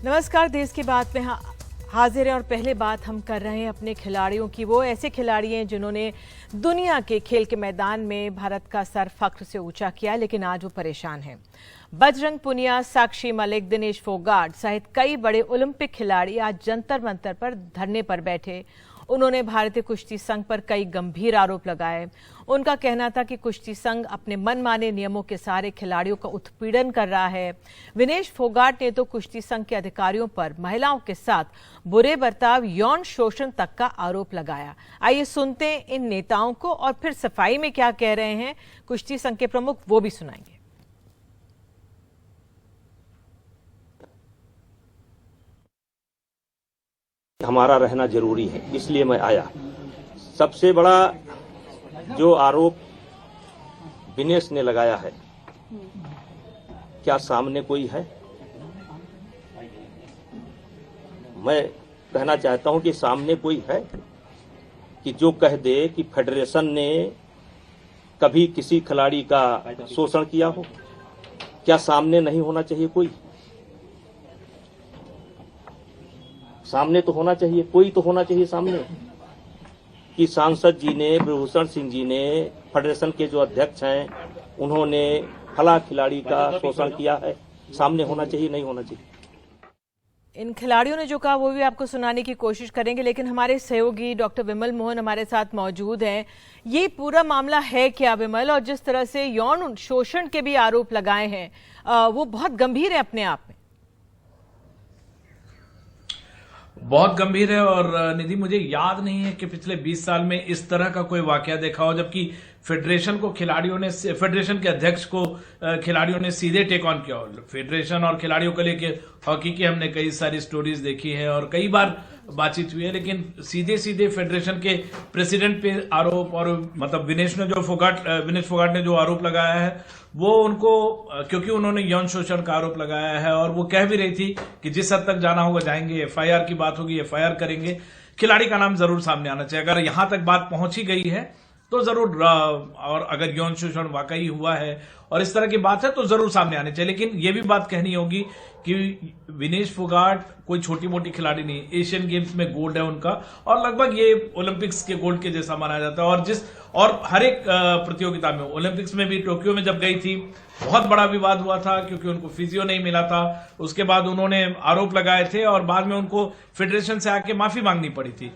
नमस्कार, देश की बात में हाजिर हैं और पहले बात हम कर रहे हैं अपने खिलाड़ियों की। वो ऐसे खिलाड़ी हैं जिन्होंने दुनिया के खेल के मैदान में भारत का सर फख्र से ऊंचा किया, लेकिन आज वो परेशान हैं। बजरंग पुनिया, साक्षी मलिक, दिनेश फोगाट सहित कई बड़े ओलंपिक खिलाड़ी आज जंतर मंतर पर धरने पर बैठे। उन्होंने भारतीय कुश्ती संघ पर कई गंभीर आरोप लगाए। उनका कहना था कि कुश्ती संघ अपने मनमाने नियमों के सहारे खिलाड़ियों का उत्पीड़न कर रहा है। विनेश फोगाट ने तो कुश्ती संघ के अधिकारियों पर महिलाओं के साथ बुरे बर्ताव, यौन शोषण तक का आरोप लगाया। आइए सुनते हैं इन नेताओं को और फिर सफाई में क्या कह रहे हैं कुश्ती संघ के प्रमुख, वो भी सुनाएंगे। हमारा रहना जरूरी है, इसलिए मैं आया। सबसे बड़ा जो आरोप विनेश ने लगाया है, क्या सामने कोई है? मैं कहना चाहता हूं कि सामने कोई है कि जो कह दे कि फेडरेशन ने कभी किसी खिलाड़ी का शोषण किया हो? क्या सामने नहीं होना चाहिए कोई? सामने तो होना चाहिए, कोई तो होना चाहिए सामने कि सांसद जी ने, ब्रजभूषण सिंह जी ने, फेडरेशन के जो अध्यक्ष हैं, उन्होंने फला खिलाड़ी का शोषण किया है। सामने होना चाहिए, नहीं होना चाहिए। इन खिलाड़ियों ने जो कहा वो भी आपको सुनाने की कोशिश करेंगे, लेकिन हमारे सहयोगी डॉक्टर विमल मोहन हमारे साथ मौजूद हैं। ये पूरा मामला है क्या विमल? और जिस तरह से यौन शोषण के भी आरोप लगाए हैं वो बहुत गंभीर है अपने आप में। बहुत गंभीर है। और निधि, मुझे याद नहीं है कि पिछले 20 साल में इस तरह का कोई वाकया देखा हो, जबकि फेडरेशन के अध्यक्ष को खिलाड़ियों ने सीधे टेक ऑन किया। फेडरेशन और खिलाड़ियों को लेके हॉकी की हमने कई सारी स्टोरीज देखी है और कई बार बातचीत हुई है, लेकिन सीधे सीधे फेडरेशन के प्रेसिडेंट पे आरोप, और मतलब विनेश फोगाट ने जो आरोप लगाया है वो उनको, क्योंकि उन्होंने यौन शोषण का आरोप लगाया है और वो कह भी रही थी कि जिस हद तक जाना होगा जाएंगे, एफआईआर की बात होगी एफआईआर करेंगे, खिलाड़ी का नाम जरूर सामने आना चाहिए। अगर यहां तक बात पहुंची गई है तो जरूर, और अगर यौन शोषण वाकई हुआ है और इस तरह की बात है तो जरूर सामने आने चाहिए। लेकिन यह भी बात कहनी होगी कि विनेश फोगाट कोई छोटी मोटी खिलाड़ी नहीं। एशियन गेम्स में गोल्ड है उनका और लगभग ये ओलंपिक्स के गोल्ड के जैसा माना जाता है। और हर एक प्रतियोगिता में, ओलंपिक्स में भी टोक्यो में जब गई थी बहुत बड़ा विवाद हुआ था क्योंकि उनको फिजियो नहीं मिला था। उसके बाद उन्होंने आरोप लगाए थे और बाद में उनको फेडरेशन से आके माफी मांगनी पड़ी थी।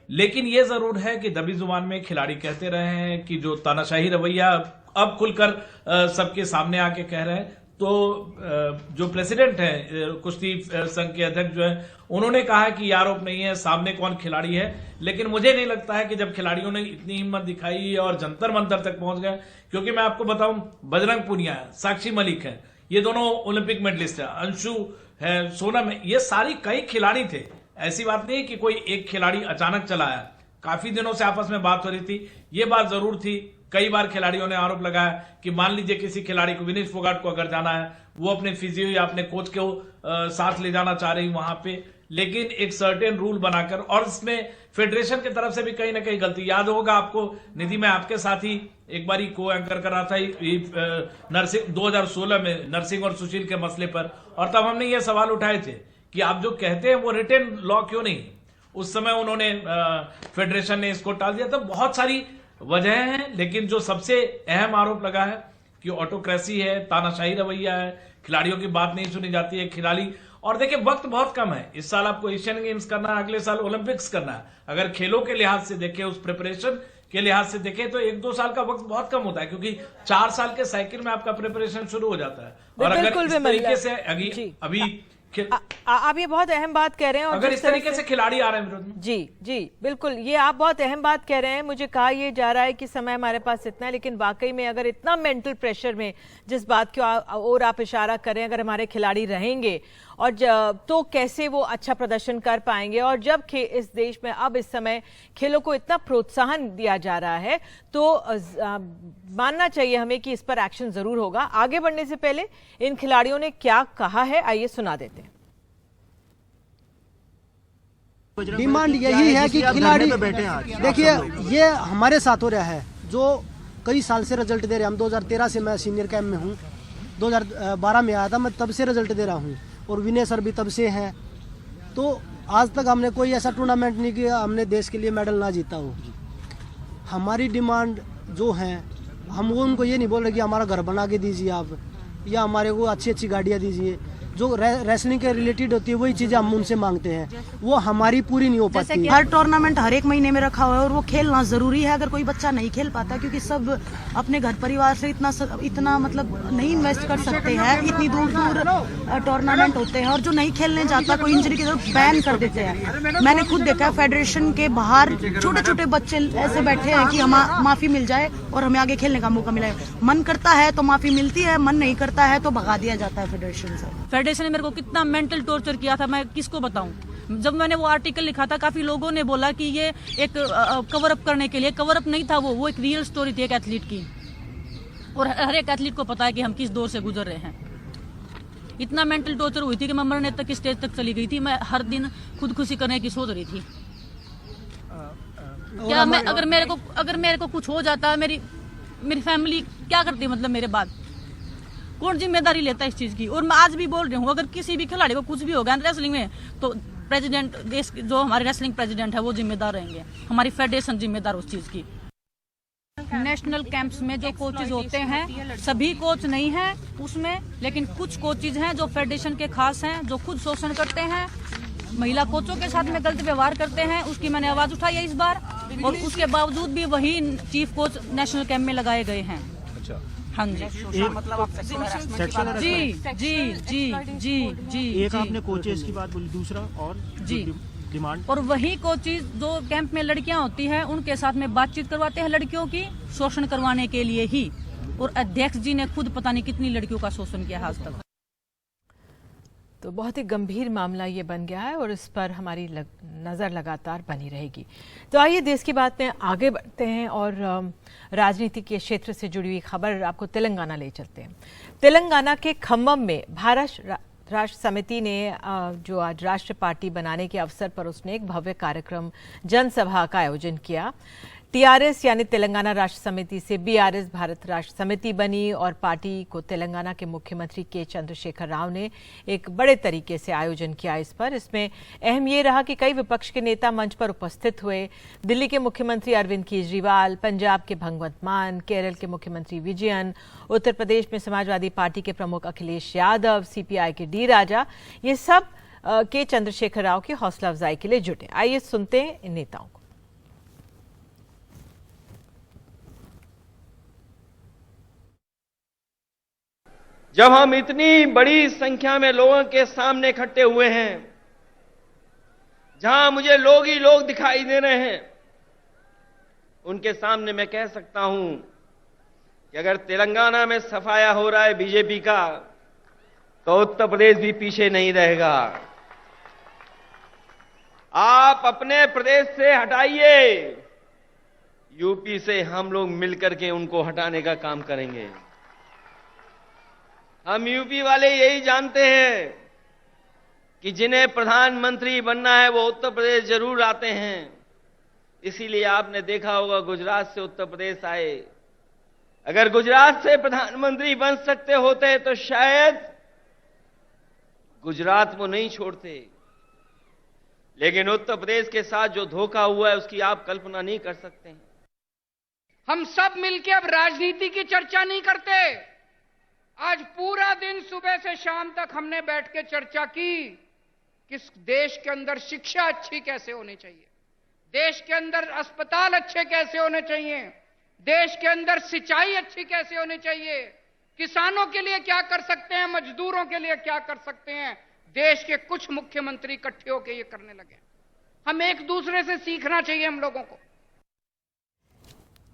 लेकिन यह जरूर है कि दबी जुबान में खिलाड़ी कहते रहे हैं कि जो तानाशाही रवैया अब खुलकर सबके सामने आके कह रहे हैं। तो जो प्रेसिडेंट है कुश्ती संघ के अध्यक्ष जो है, उन्होंने कहा कि आरोप नहीं है, सामने कौन खिलाड़ी है। लेकिन मुझे नहीं लगता है कि जब खिलाड़ियों ने इतनी हिम्मत दिखाई और जंतर मंतर तक पहुंच गए, क्योंकि मैं आपको बताऊं, बजरंग पुनिया है, साक्षी मलिक है, ये दोनों ओलंपिक मेडलिस्ट है, अंशु है, सोनम है, ये सारी कई खिलाड़ी थे। ऐसी बात नहीं है कि कोई एक खिलाड़ी अचानक चला आया। काफी दिनों से आपस में बात हो रही थी। ये बात जरूर थी, कई बार खिलाड़ियों ने आरोप लगाया कि मान लीजिए किसी खिलाड़ी को, विनेश फोगाट को अगर जाना है, वो अपने फिजियो या अपने कोच को साथ ले जाना चाह रही वहां पे, लेकिन एक सर्टेन रूल बनाकर, और इसमें फेडरेशन की तरफ से भी कहीं ना कहीं गलती। याद होगा आपको निधि, मैं आपके साथ ही एक बार को एंकर कर रहा था नरसिंह 2016 में, नरसिंह और सुशील के मसले पर, और तब हमने ये सवाल उठाए थे कि आप जो कहते हैं वो रिटेन लॉ क्यों नहीं। उस समय उन्होंने फेडरेशन ने इसको टाल दिया। तो बहुत सारी वजह हैं, लेकिन जो सबसे अहम आरोप लगा है कि ऑटोक्रेसी है, तानाशाही रवैया है, खिलाड़ियों की बात नहीं सुनी जाती है। खिलाड़ी, और देखिए वक्त बहुत कम है, इस साल आपको एशियन गेम्स करना है, अगले साल ओलंपिक्स करना है। अगर खेलों के लिहाज से देखें, उस प्रिपरेशन के लिहाज से देखें तो 1-2 साल का वक्त बहुत कम होता है, क्योंकि 4 साल के साइकिल में आपका प्रिपरेशन शुरू हो जाता है। और अगर इस तरीके से अभी आप ये बहुत अहम बात कह रहे हैं, और अगर इस तरीके से खिलाड़ी आ रहे हैं विरोध में, जी बिल्कुल, ये आप बहुत अहम बात कह रहे हैं। मुझे कहा ये जा रहा है कि समय हमारे पास इतना है, लेकिन वाकई में अगर इतना मेंटल प्रेशर में जिस बात की और आप इशारा करें, अगर हमारे खिलाड़ी रहेंगे और तो कैसे वो अच्छा प्रदर्शन कर पाएंगे। और जब इस देश में अब इस समय खेलों को इतना प्रोत्साहन दिया जा रहा है तो मानना चाहिए हमें कि इस पर एक्शन जरूर होगा। आगे बढ़ने से पहले इन खिलाड़ियों ने क्या कहा है, आइए सुना देते हैं। डिमांड यही है कि खिलाड़ी, देखिए ये हमारे साथ हो रहा है, जो कई साल से रिजल्ट दे रहे हैं। हम 2013 से मैं सीनियर कैंप में हूँ, 2012 में आया था, मैं तब से रिजल्ट दे रहा हूँ। और विनय सर भी तब से हैं। तो आज तक हमने कोई ऐसा टूर्नामेंट नहीं किया हमने देश के लिए मेडल ना जीता हो। हमारी डिमांड जो है, हम वो उनको ये नहीं बोल रहे कि हमारा घर बना के दीजिए आप, या हमारे को अच्छी अच्छी गाड़ियाँ दीजिए। जो रेसलिंग के रिलेटेड होती है वही चीज़ें हम उनसे मांगते हैं, वो हमारी पूरी नहीं हो पाती। हर टूर्नामेंट हर एक महीने में रखा हुआ है और वो खेलना जरूरी है। अगर कोई बच्चा नहीं खेल पाता, क्योंकि सब अपने घर परिवार से इतना मतलब नहीं इन्वेस्ट कर सकते हैं, इतनी दूर दूर टूर्नामेंट होते हैं, और जो नहीं खेलने जाता कोई इंजरी की तरफ बैन कर देते हैं। मैंने खुद देखा फेडरेशन के बाहर छोटे छोटे बच्चे ऐसे बैठे हैं कि हमें माफी मिल जाए और हमें आगे खेलने का मौका मिले। मन करता है तो माफी मिलती है, मन नहीं करता है तो भगा दिया जाता है फेडरेशन से। फेडरेशन ने मेरे को कितना मेंटल टॉर्चर किया था, मैं किसको बताऊं। जब मैंने वो आर्टिकल लिखा था, काफी लोगों ने बोला कि ये एक कवर अप करने के लिए, कवर अप नहीं था वो एक रियल स्टोरी थी एक एथलीट की, और हर एक एथलीट को पता है कि हम किस दौर से गुजर रहे हैं। इतना मेंटल टॉर्चर हुई थी कि मैं मरने तक की स्टेज तक चली गई थी। मैं हर दिन खुदकुशी करने की सोच रही थी। क्या मैं अगर मेरे को कुछ हो जाता, मेरी फैमिली क्या करती, मतलब मेरे बाद कौन जिम्मेदारी लेता है इस चीज की। और मैं आज भी बोल रही हूँ, अगर किसी भी खिलाड़ी को कुछ भी हो गया रेसलिंग में, तो प्रेसिडेंट, देश जो हमारे रेसलिंग प्रेसिडेंट है वो जिम्मेदार रहेंगे, हमारी फेडरेशन जिम्मेदार उस चीज की। नेशनल कैंप्स में जो कोचेज होते हैं, सभी कोच नहीं हैं उसमें, लेकिन कुछ कोचेज हैं जो फेडरेशन के खास हैं, जो खुद शोषण करते हैं, महिला कोचों के साथ में गलत व्यवहार करते हैं। उसकी मैंने आवाज उठाई है इस बार, और उसके बावजूद भी वही चीफ कोच नेशनल कैंप में लगाए गए हैं। हाँ जी, जी। एक आपने कोचेस की बात बोली, दूसरा और जी डिमांड, और वही कोचेस जो कैंप में लड़कियां होती हैं उनके साथ में बातचीत करवाते हैं लड़कियों की, शोषण करवाने के लिए ही। और अध्यक्ष जी ने खुद पता नहीं कितनी लड़कियों का शोषण किया है आज तक। तो बहुत ही गंभीर मामला ये बन गया है और इस पर हमारी नज़र लगातार बनी रहेगी। तो आइए देश की बात में आगे बढ़ते हैं और राजनीति के क्षेत्र से जुड़ी हुई खबर आपको तेलंगाना ले चलते हैं। तेलंगाना के खम्मम में भारत राष्ट्र समिति ने जो आज राष्ट्र पार्टी बनाने के अवसर पर उसने एक भव्य कार्यक्रम जनसभा का आयोजन किया। टीआरएस यानी तेलंगाना राष्ट्र समिति से बीआरएस भारत राष्ट्र समिति बनी और पार्टी को तेलंगाना के मुख्यमंत्री के चंद्रशेखर राव ने एक बड़े तरीके से आयोजन किया। इसमें अहम ये रहा कि कई विपक्ष के नेता मंच पर उपस्थित हुए। दिल्ली के मुख्यमंत्री अरविंद केजरीवाल, पंजाब के भगवंत मान, केरल के मुख्यमंत्री विजयन, उत्तर प्रदेश में समाजवादी पार्टी के प्रमुख अखिलेश यादव, सीपीआई के डी राजा, ये सब के चंद्रशेखर राव की हौसला अफजाई के लिए जुटे। आइए सुनते हैं इन नेताओं को। जब हम इतनी बड़ी संख्या में लोगों के सामने इकट्ठे हुए हैं, जहां मुझे लोग ही लोग दिखाई दे रहे हैं, उनके सामने मैं कह सकता हूं कि अगर तेलंगाना में सफाया हो रहा है बीजेपी का, तो उत्तर प्रदेश भी पीछे नहीं रहेगा। आप अपने प्रदेश से हटाइए, यूपी से हम लोग मिलकर के उनको हटाने का काम करेंगे। हम यूपी वाले यही जानते हैं कि जिन्हें प्रधानमंत्री बनना है वो उत्तर प्रदेश जरूर आते हैं। इसीलिए आपने देखा होगा गुजरात से उत्तर प्रदेश आए। अगर गुजरात से प्रधानमंत्री बन सकते होते तो शायद गुजरात को नहीं छोड़ते, लेकिन उत्तर प्रदेश के साथ जो धोखा हुआ है उसकी आप कल्पना नहीं कर सकते हैं। हम सब मिलकर अब राजनीति की चर्चा नहीं करते। आज पूरा दिन सुबह से शाम तक हमने बैठ के चर्चा की कि देश के अंदर शिक्षा अच्छी कैसे होनी चाहिए, देश के अंदर अस्पताल अच्छे कैसे होने चाहिए, देश के अंदर सिंचाई अच्छी कैसे होनी चाहिए, किसानों के लिए क्या कर सकते हैं, मजदूरों के लिए क्या कर सकते हैं। देश के कुछ मुख्यमंत्री इकट्ठे होकर ये करने लगे। हम एक दूसरे से सीखना चाहिए हम लोगों को।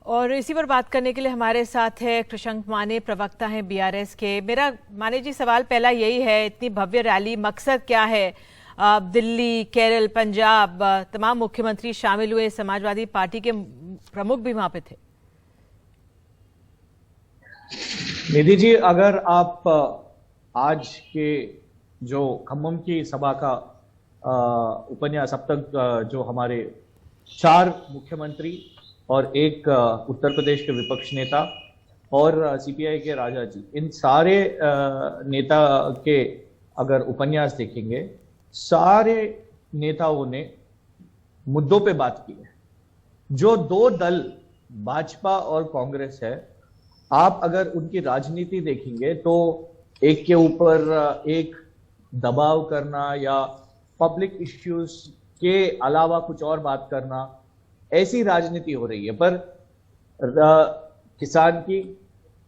और इसी पर बात करने के लिए हमारे साथ है कृषंक माने, प्रवक्ता हैं बीआरएस के। मेरा माने जी सवाल पहला यही है, इतनी भव्य रैली मकसद क्या है? दिल्ली, केरल, पंजाब तमाम मुख्यमंत्री शामिल हुए, समाजवादी पार्टी के प्रमुख भी वहां पे थे। निधि जी, अगर आप आज के जो खम्मम की सभा का उपन्यास अब तक जो हमारे 4 मुख्यमंत्री और एक उत्तर प्रदेश के विपक्ष नेता और सीपीआई के राजा जी, इन सारे नेता के अगर उपन्यास देखेंगे, सारे नेताओं ने मुद्दों पे बात की है। जो दो दल भाजपा और कांग्रेस है, आप अगर उनकी राजनीति देखेंगे तो एक के ऊपर एक दबाव करना या पब्लिक इश्यूज के अलावा कुछ और बात करना, ऐसी राजनीति हो रही है। पर किसान की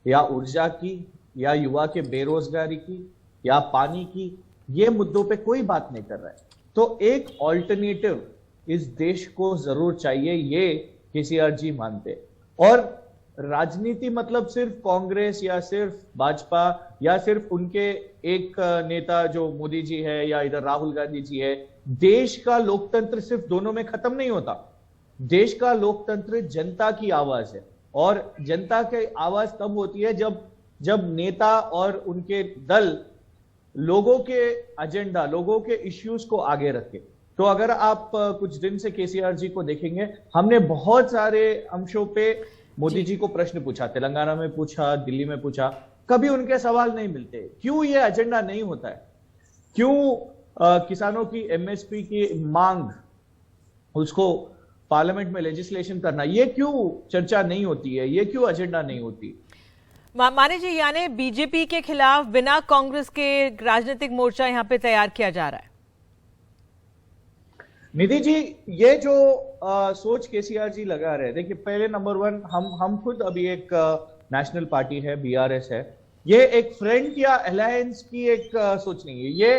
या ऊर्जा की या युवा के बेरोजगारी की या पानी की, ये मुद्दों पे कोई बात नहीं कर रहा है। तो एक ऑल्टरनेटिव इस देश को जरूर चाहिए, ये केसीआर जी मानते। और राजनीति मतलब सिर्फ कांग्रेस या सिर्फ भाजपा या सिर्फ उनके एक नेता जो मोदी जी है या इधर राहुल गांधी जी है। देश का लोकतंत्र सिर्फ दोनों में खत्म नहीं होता। देश का लोकतंत्र जनता की आवाज है, और जनता की आवाज तब होती है जब नेता और उनके दल लोगों के एजेंडा, लोगों के इश्यूज को आगे रखे। तो अगर आप कुछ दिन से केसीआर जी को देखेंगे, हमने बहुत सारे अंशों पे मोदी जी को प्रश्न पूछा, तेलंगाना में पूछा, दिल्ली में पूछा, कभी उनके सवाल नहीं मिलते। क्यों ये एजेंडा नहीं होता है? क्यों किसानों की एमएसपी की मांग, उसको पार्लियामेंट में लेजिस्लेशन करना, ये क्यों चर्चा नहीं होती है? ये क्यों एजेंडा नहीं होती? माने जी, यानी बीजेपी के खिलाफ बिना कांग्रेस के राजनीतिक मोर्चा यहाँ पे तैयार किया जा रहा है। निधि जी, ये जो सोच केसीआर जी लगा रहे हैं, देखिए पहले नंबर वन, हम खुद अभी एक नेशनल पार्टी है, बीआरएस है। ये एक फ्रेंड या अलायंस की एक सोच नहीं है। ये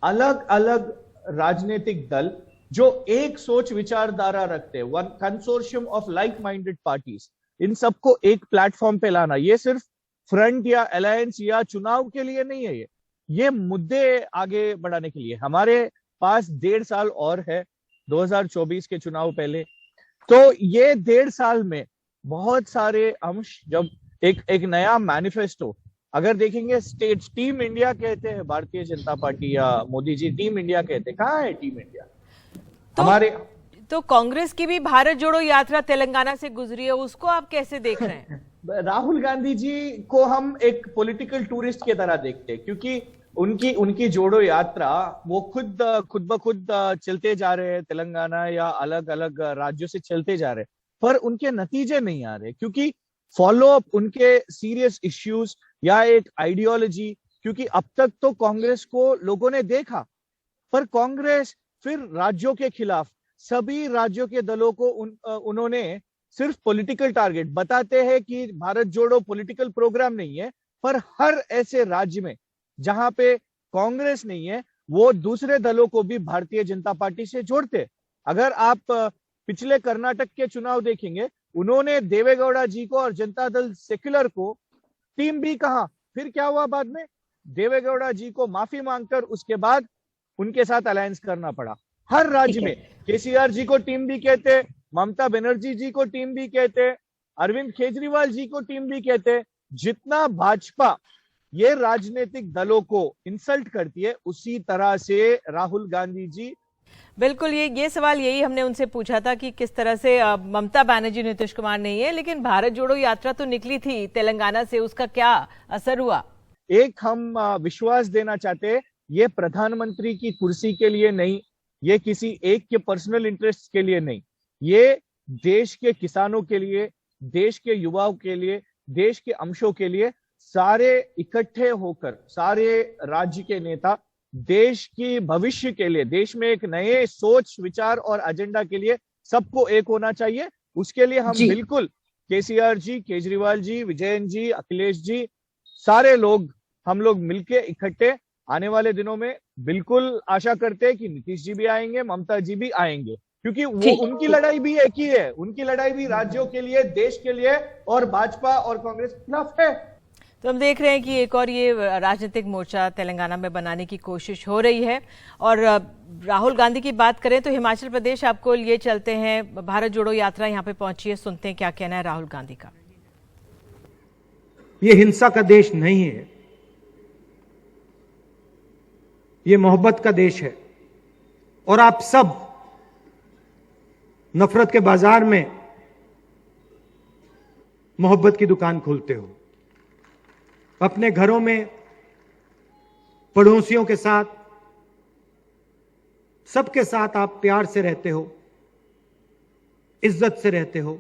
अलग अलग राजनीतिक दल जो एक सोच विचारधारा रखते हैं, one consortium of like minded parties, इन सबको एक प्लेटफॉर्म पे लाना, ये सिर्फ फ्रंट या अलायंस या चुनाव के लिए नहीं है। ये मुद्दे आगे बढ़ाने के लिए। हमारे पास 1.5 साल और है 2024 के चुनाव पहले। तो ये 1.5 साल में बहुत सारे अंश, जब एक नया मैनिफेस्टो अगर देखेंगे, स्टेट्स टीम इंडिया कहते हैं भारतीय जनता पार्टी या मोदी जी, टीम इंडिया कहते हैं। कहाँ है टीम इंडिया? तो कांग्रेस की भी भारत जोड़ो यात्रा तेलंगाना से गुजरी है, उसको आप कैसे देख रहे हैं? राहुल गांधी जी को हम एक पॉलिटिकल टूरिस्ट की तरह देखते हैं, क्योंकि उनकी जोड़ो यात्रा वो खुद ब खुद चलते जा रहे हैं, तेलंगाना या अलग अलग राज्यों से चलते जा रहे हैं, पर उनके नतीजे नहीं आ रहे, क्योंकि फॉलो अप उनके सीरियस इश्यूज या एक आइडियोलॉजी। क्योंकि अब तक तो कांग्रेस को लोगों ने देखा, पर कांग्रेस फिर राज्यों के खिलाफ, सभी राज्यों के दलों को उन्होंने सिर्फ पॉलिटिकल टारगेट बताते हैं कि भारत जोड़ो पॉलिटिकल प्रोग्राम नहीं है, पर हर ऐसे राज्य में जहां पे कांग्रेस नहीं है, वो दूसरे दलों को भी भारतीय जनता पार्टी से जोड़ते। अगर आप पिछले कर्नाटक के चुनाव देखेंगे, उन्होंने देवेगौड़ा जी को और जनता दल सेक्युलर को टीम बी कहा। फिर क्या हुआ बाद में? देवेगौड़ा जी को माफी मांगकर उसके बाद उनके साथ अलायंस करना पड़ा। हर राज्य में केसीआर जी को टीम बी कहते, ममता बनर्जी जी को टीम बी कहते, अरविंद केजरीवाल जी को टीम बी कहते। जितना भाजपा ये राजनीतिक दलों को इंसल्ट करती है, उसी तरह से राहुल गांधी जी। बिल्कुल, ये सवाल यही हमने उनसे पूछा था कि किस तरह से ममता बनर्जी, नीतीश कुमार नहीं है, लेकिन भारत जोड़ो यात्रा तो निकली थी तेलंगाना से, उसका क्या असर हुआ? एक हम विश्वास देना चाहते हैं, ये प्रधानमंत्री की कुर्सी के लिए नहीं, ये किसी एक के पर्सनल इंटरेस्ट के लिए नहीं, ये देश के किसानों के लिए, देश के युवाओं के लिए, देश के अंशों के लिए, सारे इकट्ठे होकर, सारे राज्य के नेता देश की भविष्य के लिए, देश में एक नए सोच, विचार और एजेंडा के लिए सबको एक होना चाहिए। उसके लिए हम बिल्कुल केसीआर जी, केजरीवाल जी, विजयन जी, अखिलेश जी, सारे लोग, हम लोग मिलके इकट्ठे आने वाले दिनों में बिल्कुल आशा करते हैं कि नीतीश जी भी आएंगे, ममता जी भी आएंगे, क्योंकि वो उनकी लड़ाई भी एक ही है, उनकी लड़ाई भी राज्यों के लिए, देश के लिए, और भाजपा और कांग्रेस के खिलाफ है। तो हम देख रहे हैं कि एक और ये राजनीतिक मोर्चा तेलंगाना में बनाने की कोशिश हो रही है। और राहुल गांधी की बात करें तो हिमाचल प्रदेश आपको लिए चलते हैं, भारत जोड़ो यात्रा यहाँ पे पहुंची है, सुनते हैं क्या कहना है राहुल गांधी का। ये हिंसा का देश नहीं है, ये मोहब्बत का देश है। और आप सब नफरत के बाजार में मोहब्बत की दुकान खोलते हो। अपने घरों में पड़ोसियों के साथ, सबके साथ आप प्यार से रहते हो, इज्जत से रहते हो,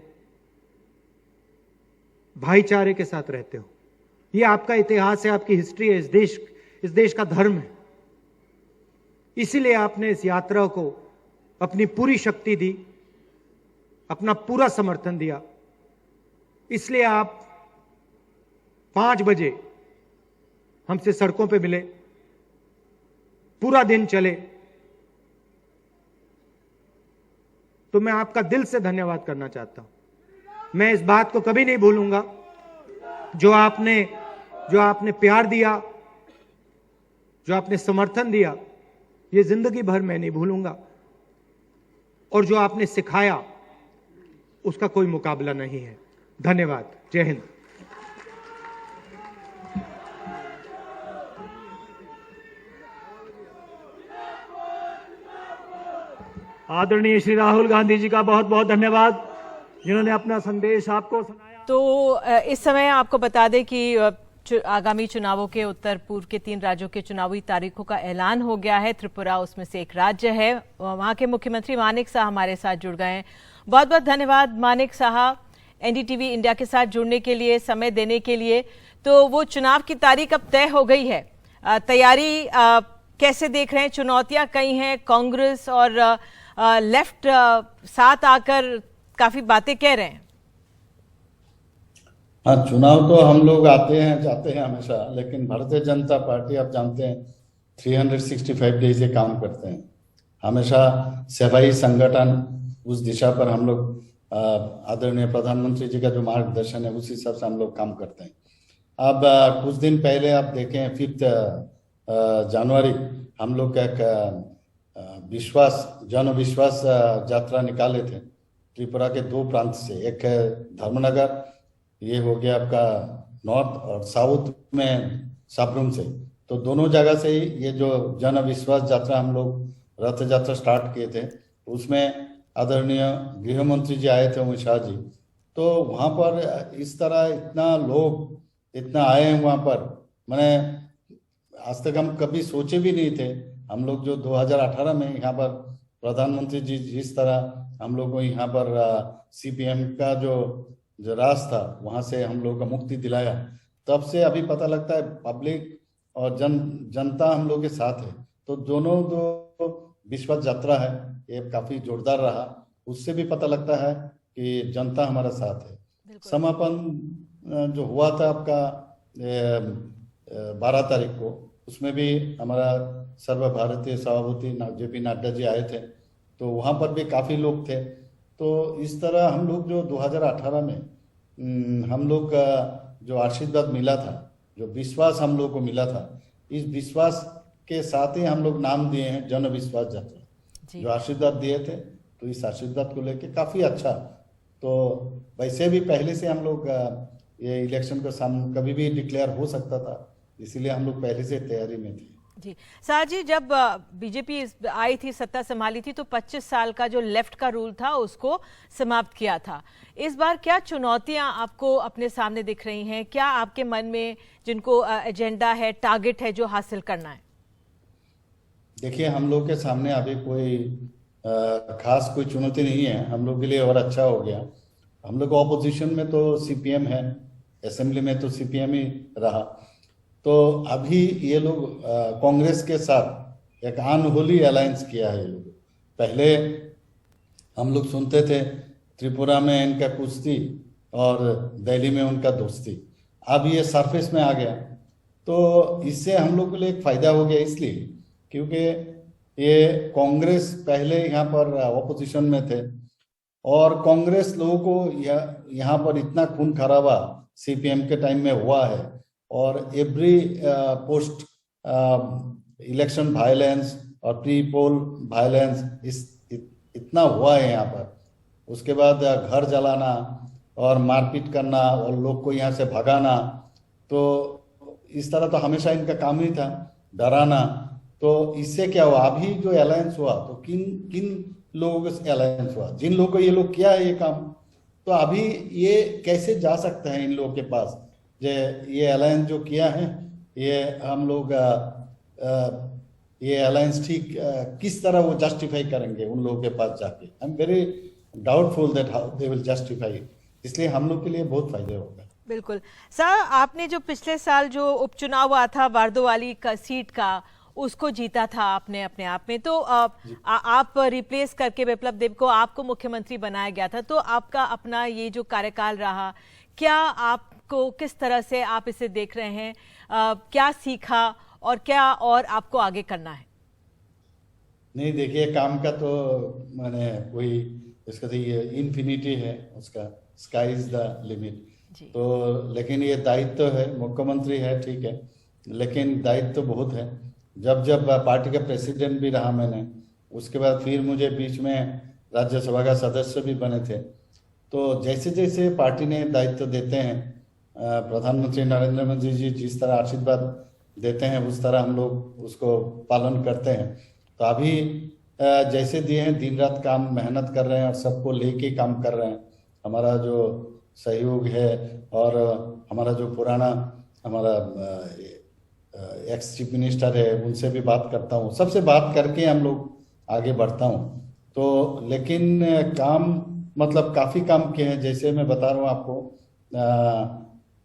भाईचारे के साथ रहते हो। ये आपका इतिहास है, आपकी हिस्ट्री है, इस देश का धर्म है। इसीलिए आपने इस यात्रा को अपनी पूरी शक्ति दी, अपना पूरा समर्थन दिया। इसलिए आप 5 बजे हमसे सड़कों पे मिले, पूरा दिन चले। तो मैं आपका दिल से धन्यवाद करना चाहता हूं। मैं इस बात को कभी नहीं भूलूंगा जो आपने प्यार दिया, जो आपने समर्थन दिया, ये जिंदगी भर मैं नहीं भूलूंगा। और जो आपने सिखाया उसका कोई मुकाबला नहीं है। धन्यवाद। जय हिंद। आदरणीय श्री राहुल गांधी जी का बहुत बहुत धन्यवाद, जिन्होंने अपना संदेश आपको सुनाया। तो इस समय आपको बता दें कि आगामी चुनावों के उत्तर पूर्व के 3 राज्यों के चुनावी तारीखों का ऐलान हो गया है। त्रिपुरा उसमें से एक राज्य है। वहां के मुख्यमंत्री मानिक साहा हमारे साथ जुड़ गए हैं। बहुत बहुत धन्यवाद मानिक साहा, एनडीटीवी इंडिया के साथ जुड़ने के लिए, समय देने के लिए। तो वो चुनाव की तारीख अब तय हो गई है। तैयारी कैसे देख रहे हैं? चुनौतियां कई हैं, कांग्रेस और लेफ्ट साथ आकर काफी बातें कह रहे हैं। हाँ, चुनाव तो हम लोग आते हैं जाते हैं हमेशा, लेकिन भारतीय जनता पार्टी आप जानते हैं 365 डेज ये काम करते हैं। हमेशा सेवाई संगठन, उस दिशा पर हम लोग आदरणीय प्रधानमंत्री जी का जो मार्गदर्शन है उस हिसाब से हम लोग काम करते हैं। अब कुछ दिन पहले आप देखें 5 जनवरी हम लोग का एक जन विश्वास यात्रा निकाले थे त्रिपुरा के 2 प्रांत से। एक है धर्मनगर, ये हो गया आपका नॉर्थ, और साउथ में साबरूम से। तो दोनों जगह से ही ये जो जन विश्वास यात्रा हम लोग रथ यात्रा स्टार्ट किए थे, उसमें आदरणीय गृह मंत्री जी आए थे, अमित शाह जी। तो वहाँ पर इस तरह इतना लोग इतना आए हैं वहाँ पर, मैंने आज तक हम कभी सोचे भी नहीं थे। हम लोग जो 2018 में यहाँ पर प्रधानमंत्री जी जिस तरह हम लोग को यहाँ पर सीपीएम का जो राज था वहाँ से हम लोग को मुक्ति दिलाया, तब से अभी पता लगता है पब्लिक और जनता हम लोग के साथ है। तो दोनों जो विश्वास यात्रा है ये काफी जोरदार रहा। उससे भी पता लगता है कि जनता हमारा साथ है। समापन जो हुआ था आपका 12 तारीख को, उसमें भी हमारा सर्वभारतीय सभापति जेपी नड्डा जी आए थे। तो वहाँ पर भी काफी लोग थे। तो इस तरह हम लोग जो 2018 में हम लोग का जो आशीर्वाद मिला था, जो विश्वास हम लोग को मिला था, इस विश्वास के साथ ही हम लोग नाम दिए हैं जन विश्वास यात्रा। जो आशीर्वाद दिए थे, तो इस आशीर्वाद को लेके काफी अच्छा। तो वैसे भी पहले से हम लोग ये इलेक्शन का कभी भी डिक्लेयर हो सकता था, इसीलिए हम लोग पहले से तैयारी में थे। जी साहब जी, जब बीजेपी आई थी, सत्ता संभाली थी, तो 25 साल का जो लेफ्ट का रूल था उसको समाप्त किया था। इस बार क्या चुनौतियां आपको अपने सामने दिख रही हैं? क्या आपके मन में जिनको एजेंडा है, टारगेट है जो हासिल करना है? देखिए, हम लोग के सामने अभी कोई खास कोई चुनौती नहीं है हम लोग के लिए, और अच्छा हो गया। हम लोग ऑपोजिशन में तो सीपीएम है, असेंबली में तो सीपीएम ही रहा। तो अभी ये लोग कांग्रेस के साथ एक अनहोली अलायंस किया है। ये लोग पहले हम लोग सुनते थे त्रिपुरा में इनका कुश्ती और दिल्ली में उनका दोस्ती, अब ये सरफेस में आ गया। तो इससे हम लोग के लिए एक फायदा हो गया, इसलिए क्योंकि ये कांग्रेस पहले यहाँ पर ऑपोजिशन में थे, और कांग्रेस लोगों को यहाँ पर इतना खून खराबा सीपीएम के टाइम में हुआ है, और एवरी पोस्ट इलेक्शन वायलेंस और प्री पोल वायलेंस इतना हुआ है यहाँ पर। उसके बाद घर जलाना और मारपीट करना और लोग को यहाँ से भगाना, तो इस तरह तो हमेशा इनका काम ही था, डराना। तो इससे क्या हुआ, अभी जो अलायंस हुआ तो किन लोगों से अलायंस हुआ, जिन लोगों को ये लोग किया है ये काम, तो अभी ये कैसे जा सकते हैं इन लोगों के पास। ये अलायंस जो किया है, ये हम लोग ये अलायंस ठीक किस तरह वो जस्टिफाई करेंगे उन लोगों के पास जाके। I am very doubtful that how they will justify. इसलिए हम लोग के लिए बहुत फायदे होगा। बिल्कुल सर, आपने जो पिछले साल जो उपचुनाव हुआ था बारदोवाली का सीट का, उसको जीता था आपने अपने आप में, तो आप रिप्लेस करके विप्लव देब को आपको मुख्यमंत्री बनाया गया था। तो आपका अपना ये जो कार्यकाल रहा, क्या आपको किस तरह से आप इसे देख रहे हैं, क्या सीखा और क्या और आपको आगे करना है? नहीं देखिए, काम का तो मैंने कोई इसका तो ये इन्फिनिटी है, उसका स्काई इज द लिमिट। तो लेकिन ये दायित्व है, मुख्यमंत्री है ठीक है, लेकिन दायित्व तो बहुत है। जब पार्टी का प्रेसिडेंट भी रहा मैंने, उसके बाद फिर मुझे बीच में राज्यसभा का सदस्य भी बने थे। तो जैसे जैसे पार्टी ने दायित्व देते हैं, प्रधानमंत्री नरेंद्र मोदी जी जिस तरह आशीर्वाद देते हैं उस तरह हम लोग उसको पालन करते हैं। तो अभी जैसे दिए हैं, दिन रात काम मेहनत कर रहे हैं और सबको लेके काम कर रहे हैं। हमारा जो सहयोग है और हमारा जो पुराना हमारा एक्स चीफ मिनिस्टर है, उनसे भी बात करता हूँ, सबसे बात करके हम लोग आगे बढ़ता हूँ। तो लेकिन काम मतलब काफ़ी काम किए हैं। जैसे मैं बता रहा हूँ आपको,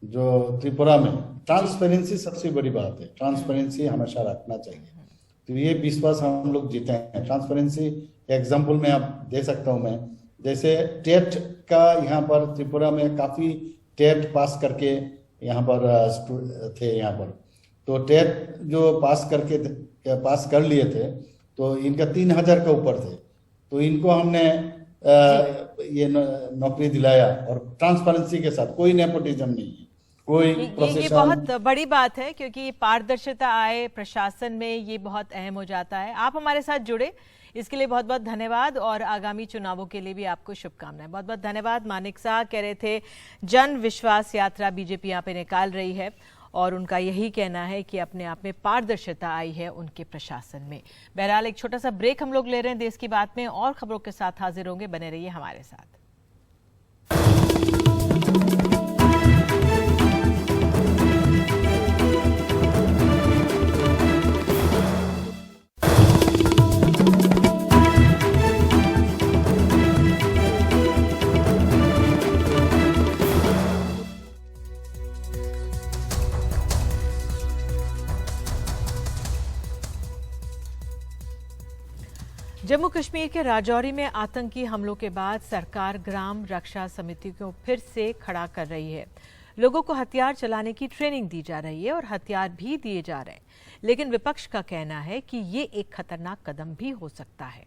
जो त्रिपुरा में ट्रांसपेरेंसी सबसे बड़ी बात है। ट्रांसपेरेंसी हमेशा रखना चाहिए, तो ये विश्वास हम लोग जीते हैं। ट्रांसपेरेंसी एग्जाम्पल में आप दे सकता हूँ मैं, जैसे टेट का यहाँ पर त्रिपुरा में काफ़ी टेट पास करके यहाँ पर थे यहाँ पर, तो टेट जो पास कर लिए थे तो इनका 3000 के ऊपर थे, तो इनको हमने ये नौकरी दिलाया और ट्रांसपेरेंसी के साथ, कोई नेपोटिज्म नहीं है, कोई ये बहुत बड़ी बात है, क्योंकि पारदर्शिता आए प्रशासन में, ये बहुत अहम हो जाता है। आप हमारे साथ जुड़े, इसके लिए बहुत बहुत धन्यवाद और आगामी चुनावों के लिए भी आपको शुभकामनाएं। बहुत बहुत धन्यवाद। मानिक शाह कह रहे थे जन विश्वास यात्रा बीजेपी यहाँ पे निकाल रही है और उनका यही कहना है कि अपने आप में पारदर्शिता आई है उनके प्रशासन में। बहरहाल एक छोटा सा ब्रेक हम लोग ले रहे हैं देश की बात में, और खबरों के साथ हाजिर होंगे, बने रहिए हमारे साथ। जम्मू कश्मीर के राजौरी में आतंकी हमलों के बाद सरकार ग्राम रक्षा समिति को फिर से खड़ा कर रही है। लोगों को हथियार चलाने की ट्रेनिंग दी जा रही है और हथियार भी दिए जा रहे हैं, लेकिन विपक्ष का कहना है कि ये एक खतरनाक कदम भी हो सकता है।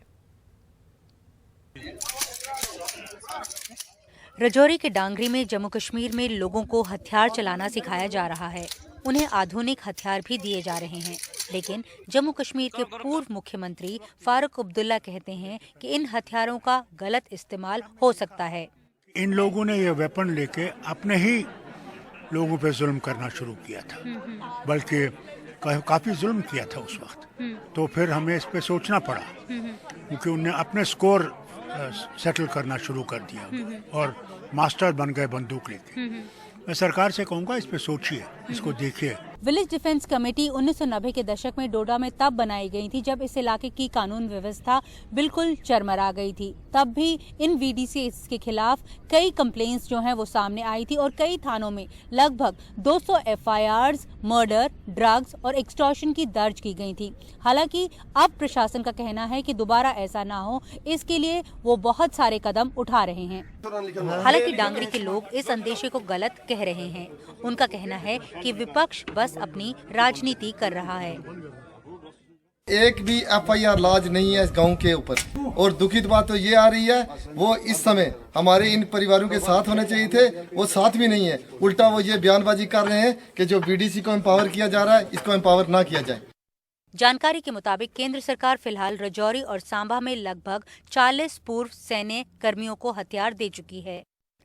राजौरी के डांगरी में जम्मू कश्मीर में लोगों को हथियार चलाना सिखाया जा रहा है। उन्हें आधुनिक हथियार भी दिए जा रहे हैं, लेकिन जम्मू कश्मीर के पूर्व मुख्यमंत्री फारूक अब्दुल्ला कहते हैं कि इन हथियारों का गलत इस्तेमाल हो सकता है। इन लोगों ने ये वेपन लेके अपने ही लोगों पे जुल्म करना शुरू किया था, बल्कि काफी जुल्म किया था उस वक्त। तो फिर हमें इस पे सोचना पड़ा, क्योंकि उन्हें अपने स्कोर सेटल करना शुरू कर दिया और मास्टर बन गए बंदूक लेके। मैं सरकार से कहूँगा, इस पे सोचिए, इसको देखिए। विलेज डिफेंस कमेटी 1990 के दशक में डोडा में तब बनाई गई थी जब इस इलाके की कानून व्यवस्था बिल्कुल चरमरा गई थी। तब भी इन वीडीसी के खिलाफ कई कंप्लेंट्स जो हैं वो सामने आई थी और कई थानों में लगभग 200 एफआईआर्स मर्डर, ड्रग्स और एक्सटॉर्शन की दर्ज की गई थी। हालांकि अब प्रशासन का कहना है कि दोबारा ऐसा ना हो, इसके लिए वो बहुत सारे कदम उठा रहे हैं। हालांकि डांगरी के लोग इस अंदेशे को गलत कह रहे हैं। उनका कहना है कि विपक्ष बस अपनी राजनीति कर रहा है। एक भी एफआईआर लॉज नहीं है इस गांव के ऊपर, और दुखित बात तो ये आ रही है, वो इस समय हमारे इन परिवारों के साथ होने चाहिए थे, वो साथ भी नहीं है। उल्टा वो ये बयानबाजी कर रहे हैं कि जो बीडीसी को एम्पावर किया जा रहा है, इसको एम्पावर ना किया जाए। जानकारी के मुताबिक केंद्र सरकार फिलहाल राजौरी और सांबा में लगभग 40 पूर्व सैन्य कर्मियों को हथियार दे चुकी है।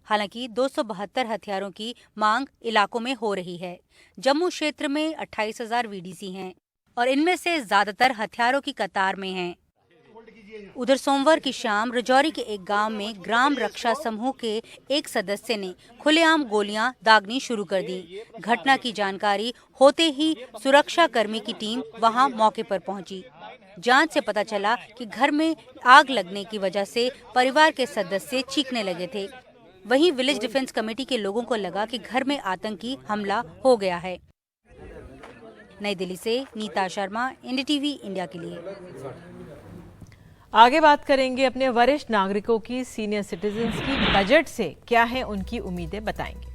हालांकि 272 हथियारों की मांग इलाकों में हो रही है। जम्मू क्षेत्र में 28,000 वीडीसी हैं और इनमें से ज्यादातर हथियारों की कतार में हैं। उधर सोमवार की शाम राजौरी के एक गांव में ग्राम रक्षा समूह के एक सदस्य ने खुलेआम गोलियां दागनी शुरू कर दी। घटना की जानकारी होते ही सुरक्षा कर्मी की टीम वहां मौके पर पहुंची। जांच से पता चला कि घर में आग लगने की वजह से परिवार के सदस्य चीखने लगे थे। वहीं विलेज डिफेंस कमेटी के लोगों को लगा कि घर में आतंकी हमला हो गया है। नई दिल्ली से नीता शर्मा, एनडीटीवी इंडिया के लिए। आगे बात करेंगे अपने वरिष्ठ नागरिकों की, सीनियर सिटीजन्स की बजट से क्या है उनकी उम्मीदें, बताएंगे।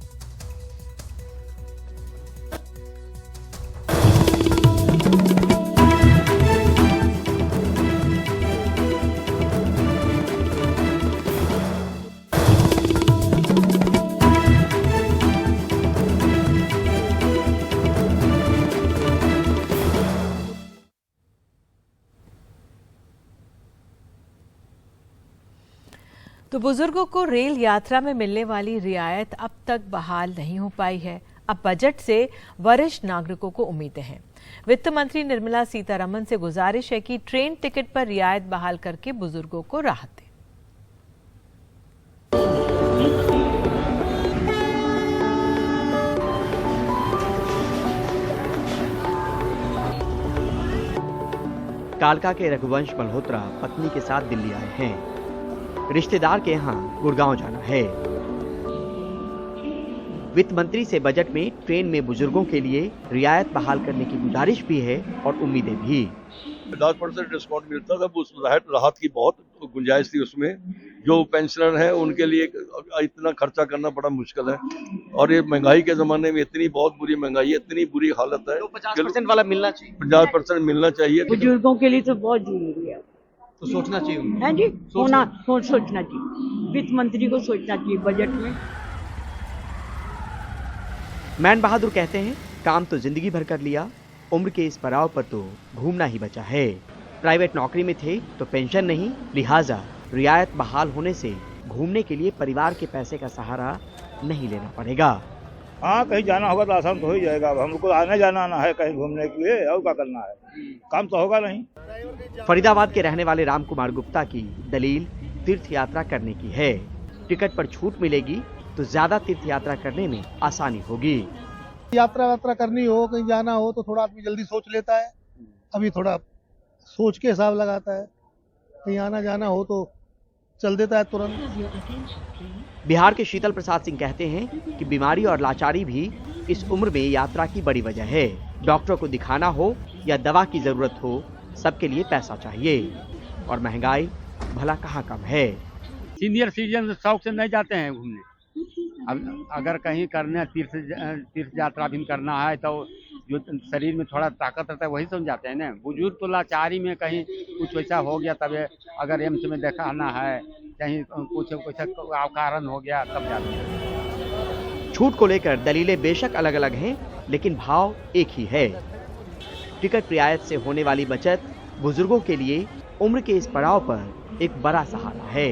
तो बुजुर्गों को रेल यात्रा में मिलने वाली रियायत अब तक बहाल नहीं हो पाई है। अब बजट से वरिष्ठ नागरिकों को उम्मीदें हैं। वित्त मंत्री निर्मला सीतारमण से गुजारिश है कि ट्रेन टिकट पर रियायत बहाल करके बुजुर्गों को राहत दें। कालका के रघुवंश मल्होत्रा पत्नी के साथ दिल्ली आए हैं। रिश्तेदार के यहाँ गुड़गांव जाना है। वित्त मंत्री से बजट में ट्रेन में बुजुर्गों के लिए रियायत बहाल करने की गुजारिश भी है और उम्मीदें भी। 10% डिस्काउंट मिलता था, उस राहत की बहुत गुंजाइश थी उसमें। जो पेंशनर हैं उनके लिए इतना खर्चा करना बड़ा मुश्किल है, और ये महंगाई के जमाने में इतनी बहुत बुरी महंगाई है, इतनी बुरी हालत है। 50% वाला मिलना चाहिए, 50% मिलना चाहिए। बुजुर्गों के लिए तो बहुत जरूरी है, तो सोचना चाहिए है जी, सोचना चाहिए, वित्त मंत्री को सोचना चाहिए बजट में। मैन बहादुर कहते हैं, काम तो जिंदगी भर कर लिया, उम्र के इस पड़ाव पर तो घूमना ही बचा है। प्राइवेट नौकरी में थे तो पेंशन नहीं, लिहाजा रियायत बहाल होने से घूमने के लिए परिवार के पैसे का सहारा नहीं लेना पड़ेगा। हाँ, कहीं जाना होगा तो आसान तो हो ही जाएगा। अब हमको आने जाना आना है कहीं घूमने के लिए, और क्या करना है, काम तो होगा नहीं। फरीदाबाद के रहने वाले राम कुमार गुप्ता की दलील तीर्थ यात्रा करने की है। टिकट पर छूट मिलेगी तो ज्यादा तीर्थ यात्रा करने में आसानी होगी। यात्रा करनी हो, कहीं जाना हो तो थोड़ा आदमी जल्दी सोच लेता है, अभी थोड़ा सोच के हिसाब लगाता है। कहीं आना जाना हो तो चल देता है तुरंत। बिहार के शीतल प्रसाद सिंह कहते हैं कि बीमारी और लाचारी भी इस उम्र में यात्रा की बड़ी वजह है। डॉक्टर को दिखाना हो या दवा की जरूरत हो, सबके लिए पैसा चाहिए, और महंगाई भला कहाँ कम है। सीनियर सिटीजन शौक से नहीं जाते हैं घूमने। अब अगर कहीं करने तीर्थ यात्रा भी करना है तो जो शरीर में थोड़ा ताकत रहता है वही समझ जाते हैं ना। बुजुर्ग तो लाचारी में कहीं कुछ वैसा हो गया, तब अगर एम्स में दिखाना है, कहीं कुछ कारण हो गया, तब जाते हैं। छूट को लेकर दलीलें बेशक अलग अलग हैं, लेकिन भाव एक ही है। टिकट रियायत से होने वाली बचत बुजुर्गों के लिए उम्र के इस पड़ाव पर एक बड़ा सहारा है।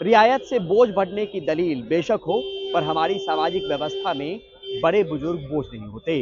रियायत से बोझ बढ़ने की दलील बेशक हो, पर हमारी सामाजिक व्यवस्था में बड़े बुजुर्ग बोझ नहीं होते।